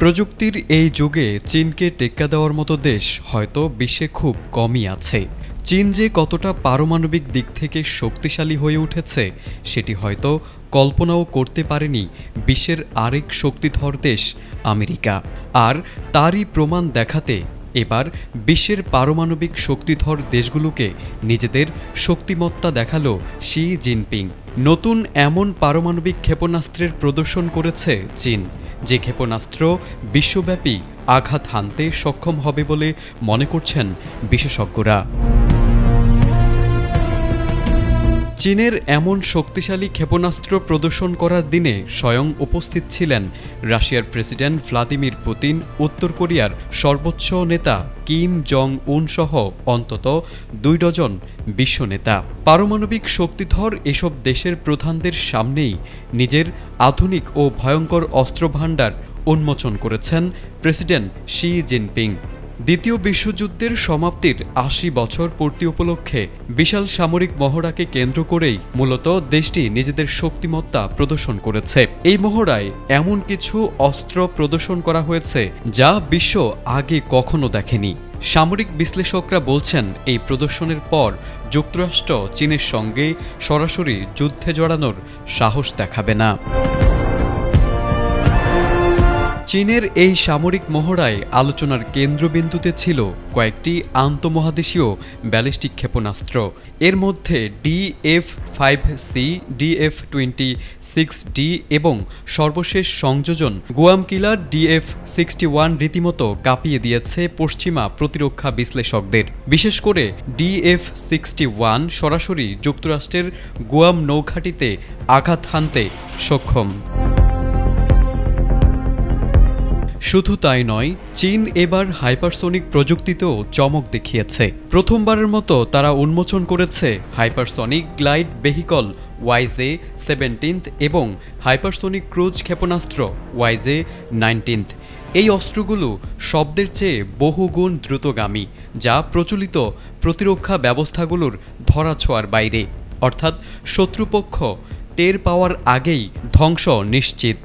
প্রযুক্তির এই যুগে চীনকে টেক্কা দেওয়ার মতো দেশ হয়তো বিশ্বে খুব কমই আছে। চীন যে কতটা পারমাণবিক দিক থেকে শক্তিশালী হয়ে উঠেছে সেটি হয়তো কল্পনাও করতে পারেনি বিশ্বের আরেক শক্তিধর দেশ আমেরিকা। আর তারই প্রমাণ দেখাতে এবার বিশ্বের পারমাণবিক শক্তিধর দেশগুলোকে নিজেদের শক্তিমত্তা দেখালো শি জিনপিং। নতুন এমন পারমাণবিক ক্ষেপণাস্ত্রের প্রদর্শন করেছে চীন, যে ক্ষেপণাস্ত্র বিশ্বব্যাপী আঘাত হানতে সক্ষম হবে বলে মনে করছেন বিশেষজ্ঞরা। চীনের এমন শক্তিশালী ক্ষেপণাস্ত্র প্রদর্শন করার দিনে স্বয়ং উপস্থিত ছিলেন রাশিয়ার প্রেসিডেন্ট ভ্লাদিমির পুতিন, উত্তর কোরিয়ার সর্বোচ্চ নেতা কিম জং উন সহ অন্তত 2 ডজন বিশ্ব নেতা। পারমাণবিক শক্তিধর এসব দেশের প্রধানদের সামনেই নিজের আধুনিক ও ভয়ঙ্কর অস্ত্রভাণ্ডার উন্মোচন করেছেন প্রেসিডেন্ট শি জিনপিং। দ্বিতীয় বিশ্বযুদ্ধের সমাপ্তির 80 বছর পূর্তি উপলক্ষে বিশাল সামরিক মহড়াকে কেন্দ্র করেই মূলত দেশটি নিজেদের শক্তিমত্তা প্রদর্শন করেছে। এই মহড়ায় এমন কিছু অস্ত্র প্রদর্শন করা হয়েছে যা বিশ্ব আগে কখনো দেখেনি। সামরিক বিশ্লেষকরা বলছেন, এই প্রদর্শনের পর যুক্তরাষ্ট্র চীনের সঙ্গে সরাসরি যুদ্ধে জড়ানোর সাহস দেখাবে না। চীনের এই সামরিক মহড়ায় আলোচনার কেন্দ্রবিন্দুতে ছিল কয়েকটি আন্তঃমহাদেশীয় ব্যালিস্টিক ক্ষেপণাস্ত্র। এর মধ্যে DF-5C, DF-26D এবং সর্বশেষ সংযোজন গুয়াম কিলার DF-61 রীতিমতো কাঁপিয়ে দিয়েছে পশ্চিমা প্রতিরক্ষা বিশ্লেষকদের। বিশেষ করে DF-61 সরাসরি যুক্তরাষ্ট্রের গুয়াম নৌঘাঁটিতে আঘাত হানতে সক্ষম। শুধু তাই নয়, চীন এবার হাইপারসনিক প্রযুক্তিতেও চমক দেখিয়েছে। প্রথমবারের মতো তারা উন্মোচন করেছে হাইপারসনিক গ্লাইড ভেহিকল YJ-17 এবং হাইপারসনিক ক্রুজ ক্ষেপণাস্ত্র YJ-19। এই অস্ত্রগুলো শব্দের চেয়ে বহুগুণ দ্রুতগামী, যা প্রচলিত প্রতিরক্ষা ব্যবস্থাগুলোর ধরাছোঁয়ার বাইরে, অর্থাৎ শত্রুপক্ষ টের পাওয়ার আগেই ধ্বংস নিশ্চিত।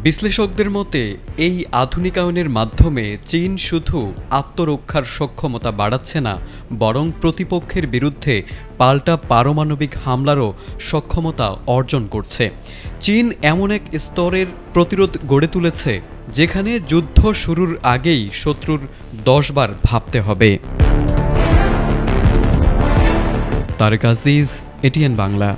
বিশ্লেষকদের মতে এই আধুনিকায়নের মাধ্যমে চীন শুধু আত্মরক্ষার সক্ষমতা বাড়াচ্ছে না, বরং প্রতিপক্ষের বিরুদ্ধে পাল্টা পারমাণবিক হামলারও সক্ষমতা অর্জন করছে। চীন এমন এক স্তরের প্রতিরোধ গড়ে তুলেছে যেখানে যুদ্ধ শুরুর আগেই শত্রুর 10 বার ভাবতে হবে। তারেক আজিজ, ATN বাংলা।